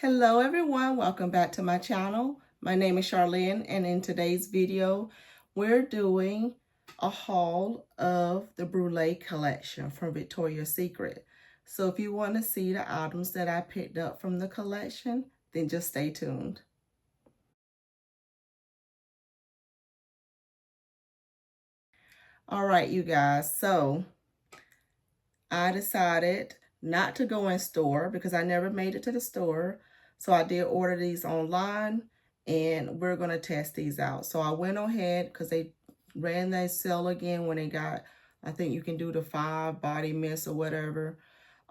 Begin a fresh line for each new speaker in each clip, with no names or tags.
Hello everyone, welcome back to my channel. My name is Charlen, and in today's video we're doing a haul of the Brûlée collection from Victoria's Secret. So if you want to see the items that I picked up from the collection, then just stay tuned. Alright you guys, so I decided not to go in store because I never made it to the store. So I did order these online and we're going to test these out. So I went ahead because they ran that sale again when they got, I think you can do the 5 body mist or whatever.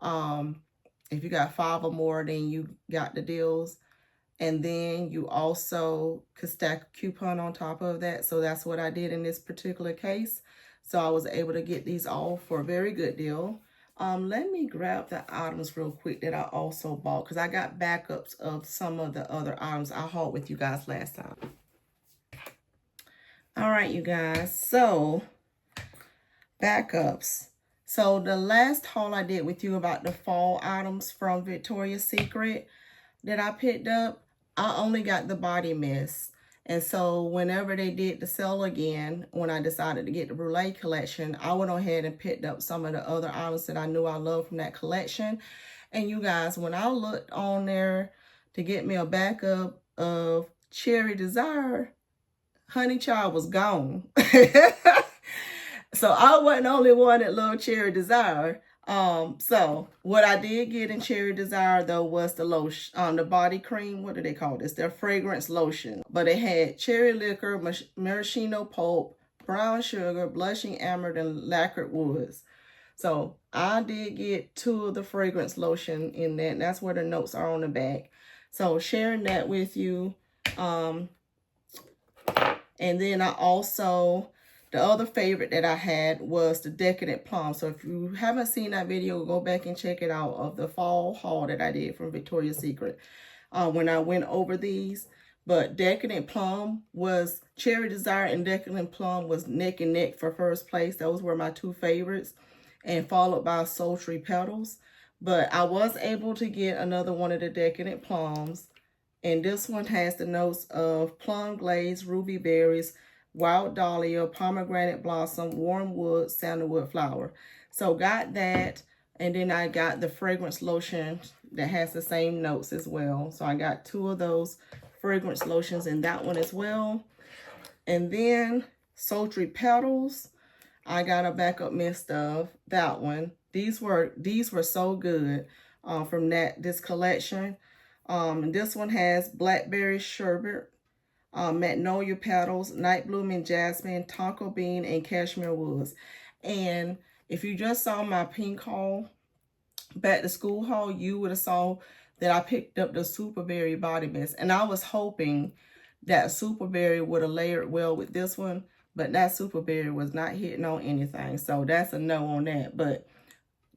If you got 5 or more, then you got the deals. And then you also could stack a coupon on top of that. So that's what I did in this particular case. So I was able to get these all for a very good deal. Let me grab the items real quick that I also bought because I got backups of some of the other items I hauled with you guys last time. All right, you guys. So backups. So the last haul I did with you about the fall items from Victoria's Secret that I picked up, I only got the body mist. And so whenever they did the sale again, when I decided to get the Brûlée collection, I went ahead and picked up some of the other items that I knew I loved from that collection. And you guys, when I looked on there to get me a backup of Cherry Desire, Honey Child was gone. So I wasn't the only one that loved Cherry Desire. So what I did get in Cherry Desire though was the lotion, the body cream. What do they call this? Their fragrance lotion. But it had cherry liquor, maraschino pulp, brown sugar, blushing amber, and lacquered woods. So I did get 2 of the fragrance lotion in that. And that's where the notes are on the back. So sharing that with you. And then I also, the other favorite that I had was the Decadent Plum. So if you haven't seen that video, go back and check it out of the fall haul that I did from Victoria's Secret when I went over these. But Decadent Plum was, Cherry Desire and Decadent Plum was neck and neck for first place. Those were my 2 favorites. And followed by Sultry Petals. But I was able to get another one of the Decadent Plums. And this one has the notes of plum glaze, ruby berries, wild dahlia, pomegranate blossom, warm wood, sandalwood flower. So got that. And then I got the fragrance lotion that has the same notes as well. So I got 2 of those fragrance lotions in that one as well. And then Sultry Petals, I got a backup mist of that one. These were so good from this collection. And this one has blackberry sherbet, magnolia petals, night blooming jasmine, tonka bean, and cashmere woods. And if you just saw my pink haul, back to school haul, you would have saw that I picked up the Superberry body mist. And I was hoping that Superberry would have layered well with this one, but that Superberry was not hitting on anything. So that's a no on that, but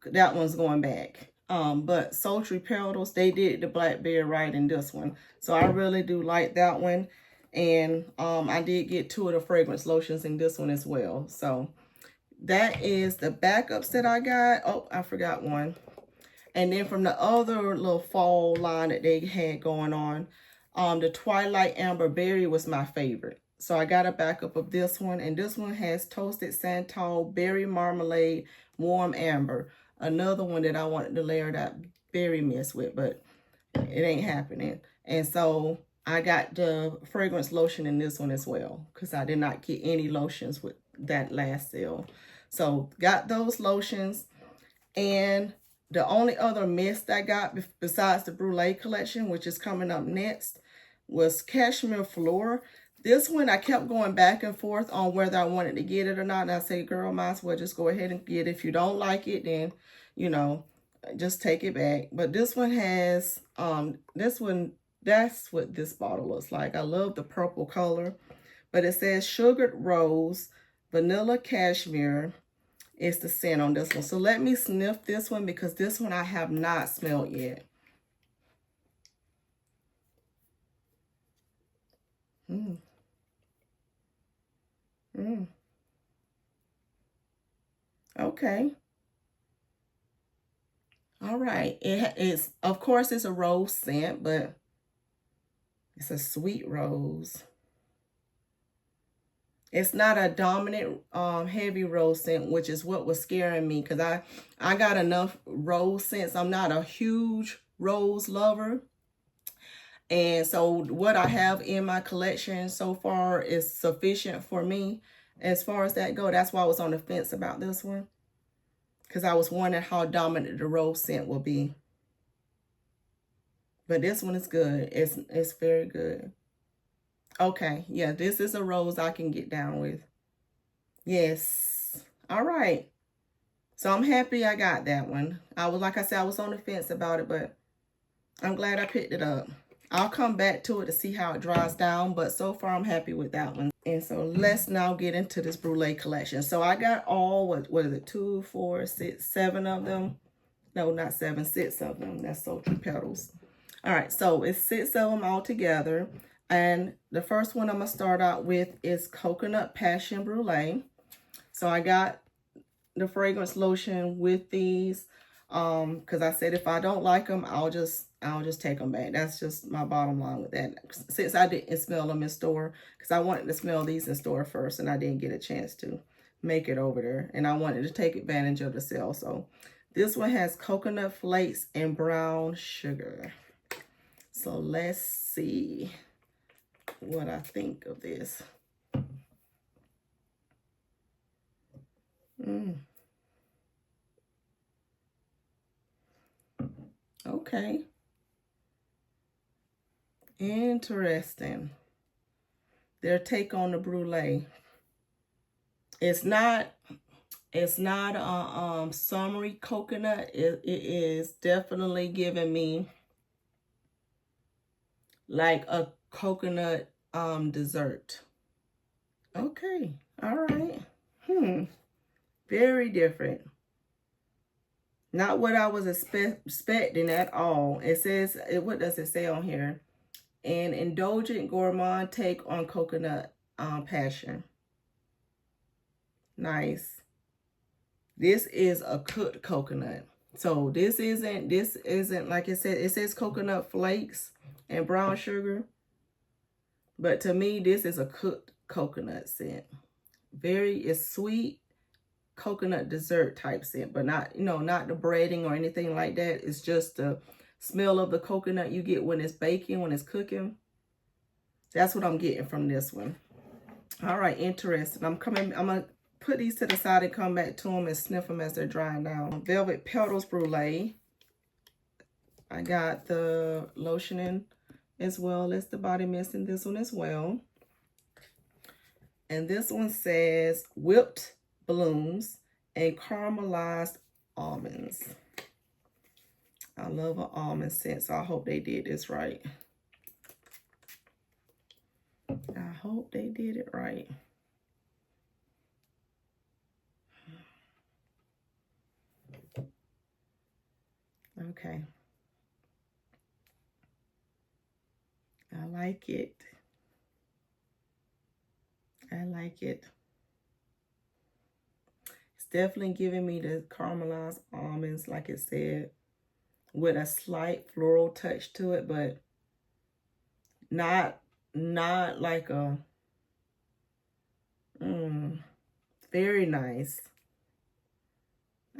that one's going back. But Sultry Petals, they did the blackberry right in this one. So I really do like that one. And I did get 2 of the fragrance lotions in this one as well. So that is the backups that I got. Oh, I forgot one. And then from the other little fall line that they had going on, the Twilight Amber Berry was my favorite. So I got a backup of this one. And this one has Toasted Santal, Berry Marmalade, Warm Amber. Another one that I wanted to layer that berry mist with, but it ain't happening. And so I got the fragrance lotion in this one as well, because I did not get any lotions with that last sale. So got those lotions. And the only other mist I got besides the Brûlée collection, which is coming up next, was Cashmere Flora. This one, I kept going back and forth on whether I wanted to get it or not. And I said, girl, might as well just go ahead and get it. If you don't like it, then, you know, just take it back. But this one has, that's what this bottle looks like. I love the purple color. But it says Sugared Rose, Vanilla Cashmere is the scent on this one. So let me sniff this one because this one I have not smelled yet. Okay. All right. It's, of course, it's a rose scent, but it's a sweet rose. It's not a dominant heavy rose scent, which is what was scaring me, because I got enough rose scents. I'm not a huge rose lover. And so what I have in my collection so far is sufficient for me as far as that go. That's why I was on the fence about this one, because I was wondering how dominant the rose scent will be. But this one is good. It's very good. Okay, yeah, this is a rose I can get down with. Yes. All right. So I'm happy I got that one. Like I said, I was on the fence about it, but I'm glad I picked it up. I'll come back to it to see how it dries down, but so far I'm happy with that one. And so let's now get into this Brûlée collection. So I got all, what is it, 2, 4, 6, 7 of them. No, not 7, 6 of them. That's sultry petals. All right, so it's 6 of them all together. And the first one I'm going to start out with is Coconut Passion Brûlée. So I got the fragrance lotion with these because I said if I don't like them, I'll just take them back. That's just my bottom line with that. Since I didn't smell them in store, because I wanted to smell these in store first and I didn't get a chance to make it over there. And I wanted to take advantage of the sale. So this one has coconut flakes and brown sugar. So let's see what I think of this. Okay. Interesting. Their take on the Brûlée. It's not a summery coconut. It is definitely giving me like a coconut dessert. Okay. All right. Very different. Not what I was expecting at all. It says, what does it say on here? An indulgent gourmand take on coconut passion. Nice. This is a cooked coconut. So this isn't like it says coconut flakes and brown sugar. But to me, this is a cooked coconut scent. It's sweet coconut dessert type scent, but not, not the breading or anything like that. It's just the smell of the coconut you get when it's baking, when it's cooking. That's what I'm getting from this one. All right, interesting. I'm gonna put these to the side and come back to them and sniff them as they're drying down. Velvet Petals Brûlée. I got the lotion in as well as the body mist in this one as well. And this one says whipped blooms and caramelized almonds. I love an almond scent, so I hope they did this right. I hope they did it right. Okay. I like it. I like it. It's definitely giving me the caramelized almonds, like it said, with a slight floral touch to it, but not like a very nice.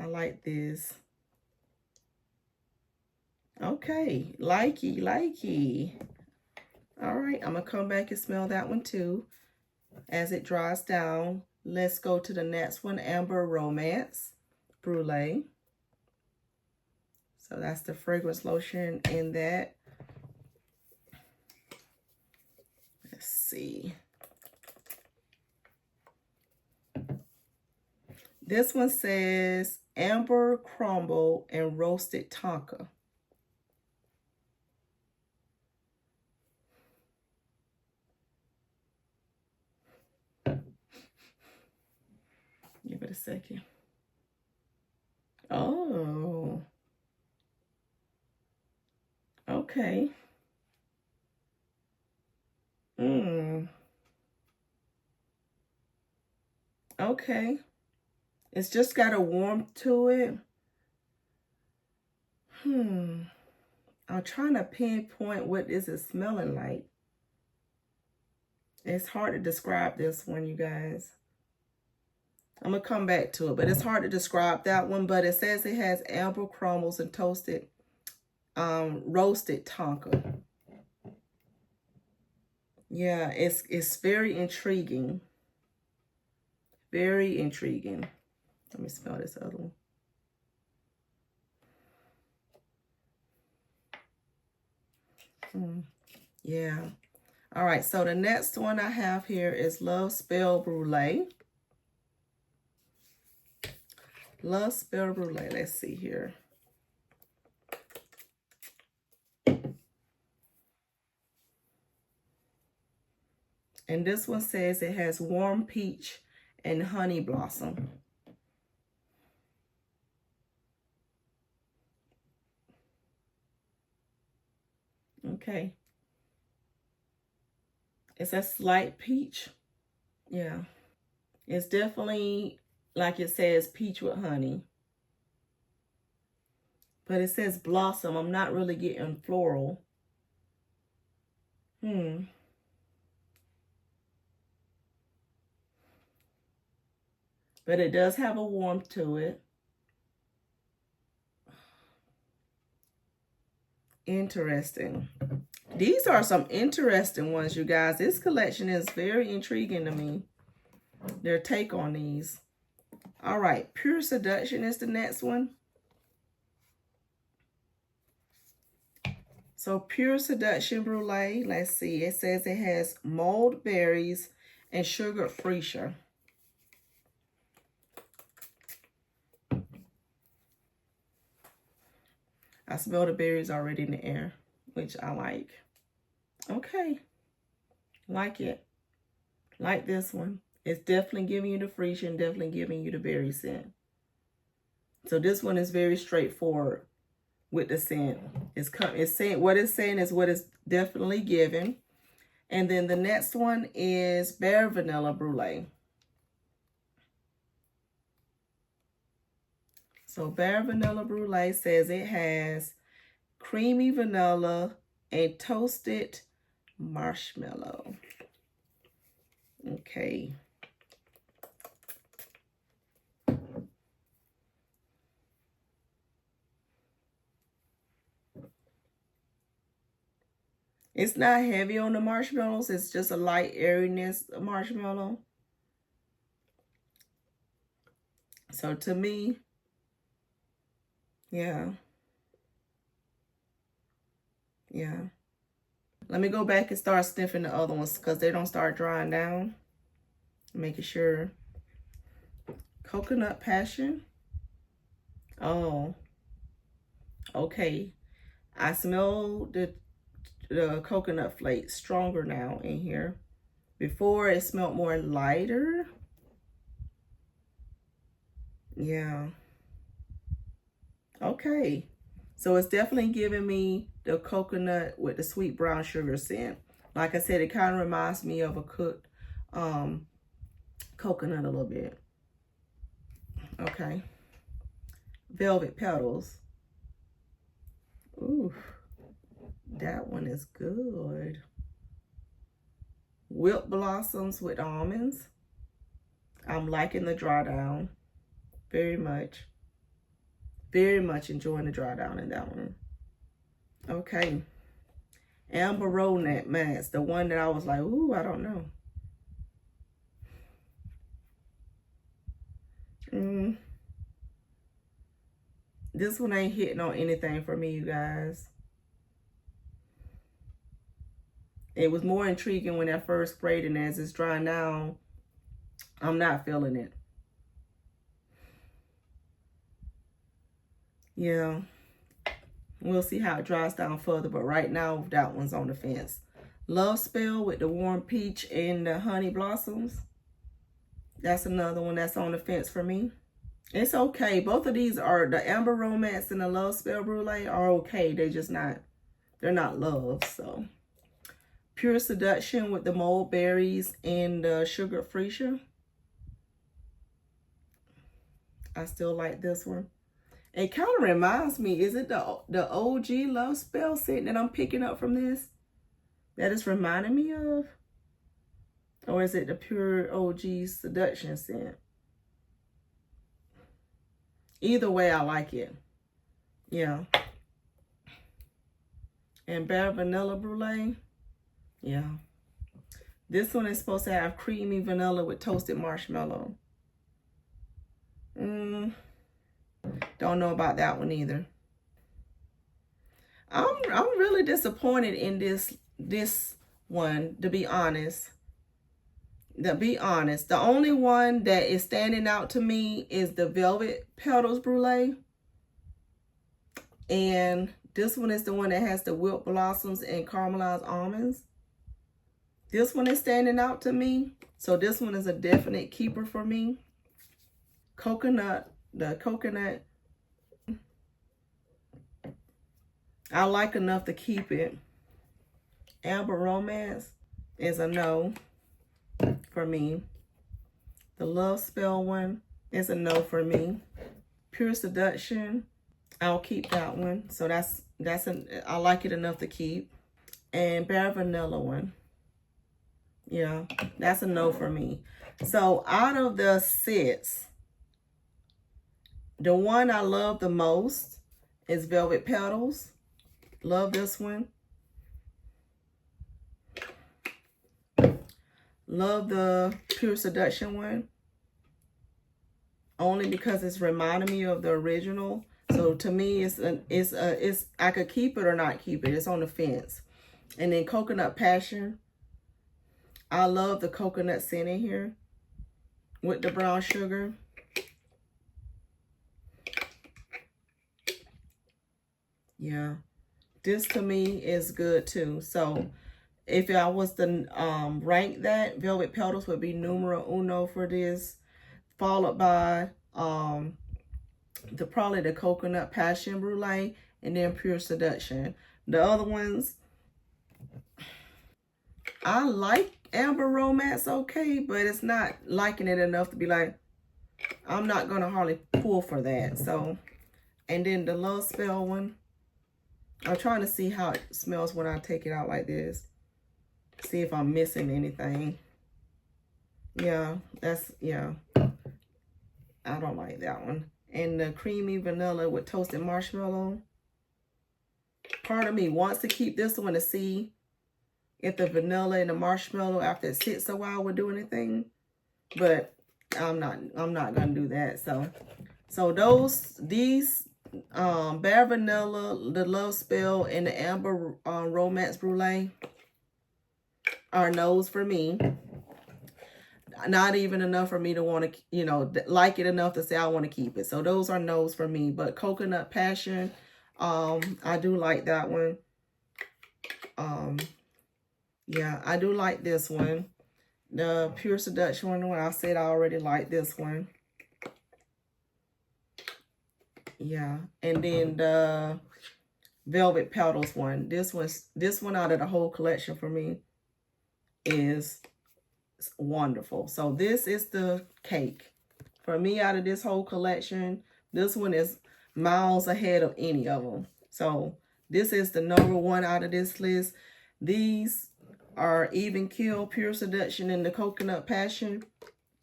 I like this. Okay, likey. All right, I'm gonna come back and smell that one too as it dries down. Let's go to the next one, Amber Romance Brûlée. So that's the fragrance lotion in that. Let's see. This one says Amber Crumble and Roasted Tonka. Give it a second. Oh. Okay. Okay. It's just got a warmth to it. I'm trying to pinpoint what this is smelling like. It's hard to describe this one, you guys. I'm going to come back to it, but it's hard to describe that one. But it says it has amber crumbles and toasted, roasted tonka. Yeah, it's very intriguing. Very intriguing. Let me smell this other one. Yeah. All right, so the next one I have here is Love Spell Brûlée. Love Spell Brûlée. Let's see here. And this one says it has warm peach and honey blossom. Okay. It's a slight peach. Yeah. It's definitely, like it says, peach with honey. But it says blossom. I'm not really getting floral. But it does have a warmth to it. Interesting. These are some interesting ones, you guys. This collection is very intriguing to me. Their take on these. All right, Pure Seduction is the next one. So Pure Seduction Brûlée, let's see. It says it has mulled berries and sugared freesia. I smell the berries already in the air, which I like. Okay. Like it. Like this one. It's definitely giving you the freesia and definitely giving you the berry scent. So this one is very straightforward with the scent. It's saying what it's saying is what it's definitely given. And then the next one is Bare Vanilla Brûlée. So Bare Vanilla Brûlée says it has creamy vanilla and toasted marshmallow. Okay. It's not heavy on the marshmallows. It's just a light airiness of marshmallow. So to me, yeah. Yeah. Let me go back and start sniffing the other ones because they don't start drying down. Making sure. Coconut Passion. Oh. Okay. I smell the coconut flakes stronger now in here. Before it smelled more lighter. Yeah. Okay. So it's definitely giving me the coconut with the sweet brown sugar scent. Like I said, it kind of reminds me of a cooked coconut a little bit. Okay. Velvet Petals. Ooh. That one is good. Whipped Blossoms with Almonds. I'm liking the dry down very much. Very much enjoying the dry down in that one. Okay. Amber Romance Mask. The one that I was like, ooh, I don't know. This one ain't hitting on anything for me, you guys. It was more intriguing when I first sprayed it, and as it's drying down, I'm not feeling it. Yeah. We'll see how it dries down further, but right now, that one's on the fence. Love Spell with the warm peach and the honey blossoms. That's another one that's on the fence for me. It's okay. Both of these are, the Amber Romance and the Love Spell Brûlée are okay. They're just not, they're not love, so. Pure Seduction with the mulled berries and the sugar freesia. I still like this one. It kind of reminds me, is it the OG Love Spell scent that I'm picking up from this? That is reminding me of? Or is it the pure OG Seduction scent? Either way, I like it. Yeah. And Bare Vanilla Brulee. Yeah. This one is supposed to have creamy vanilla with toasted marshmallow. Don't know about that one either. I'm really disappointed in this one, to be honest. The only one that is standing out to me is the Velvet Petals Brulee. And this one is the one that has the whipped blossoms and caramelized almonds. This one is standing out to me. So this one is a definite keeper for me. The coconut, I like enough to keep it. Amber Romance is a no for me. The Love Spell one is a no for me. Pure Seduction, I'll keep that one. So I like it enough to keep. And Bare Vanilla one, yeah, that's a no for me. So out of the 6, the one I love the most is Velvet Petals. Love this one. Love the Pure Seduction one. Only because it's reminding me of the original. So to me, it's I could keep it or not keep it. It's on the fence. And then Coconut Passion. I love the coconut scent in here with the brown sugar. Yeah, this to me is good too. So if I was to rank that, Velvet Petals would be numero uno for this, followed by probably the Coconut Passion Brulee, and then Pure Seduction. The other ones, I like Amber Romance okay, but it's not liking it enough to be like, I'm not gonna hardly pull for that. So, and then the Love Spell one, I'm trying to see how it smells when I take it out like this. See if I'm missing anything. Yeah, I don't like that one. And the Creamy Vanilla with Toasted Marshmallow. Part of me wants to keep this one to see if the vanilla and the marshmallow after it sits a while would do anything. But I'm not gonna do that. So these Bare Vanilla, the Love Spell, and the Amber Romance Brulee are no's for me. Not even enough for me to want to, like it enough to say I want to keep it. So those are no's for me. But Coconut Passion, I do like that one. Yeah, I do like this one. The Pure Seduction one, I said I already like this one. Yeah, and then the Velvet Petals one. This one out of the whole collection for me is wonderful. So this is the cake for me out of this whole collection. This one is miles ahead of any of them. So this is the number 1 out of this list. These are Even Kill, Pure Seduction, and the Coconut Passion.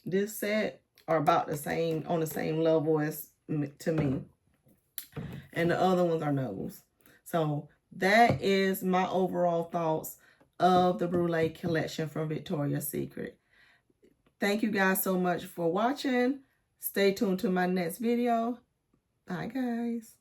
This set are about the same, on the same level as to me. And the other ones are no's. So that is my overall thoughts of the Brûlée collection from Victoria's Secret. Thank you guys so much for watching. Stay tuned to my next video. Bye, guys.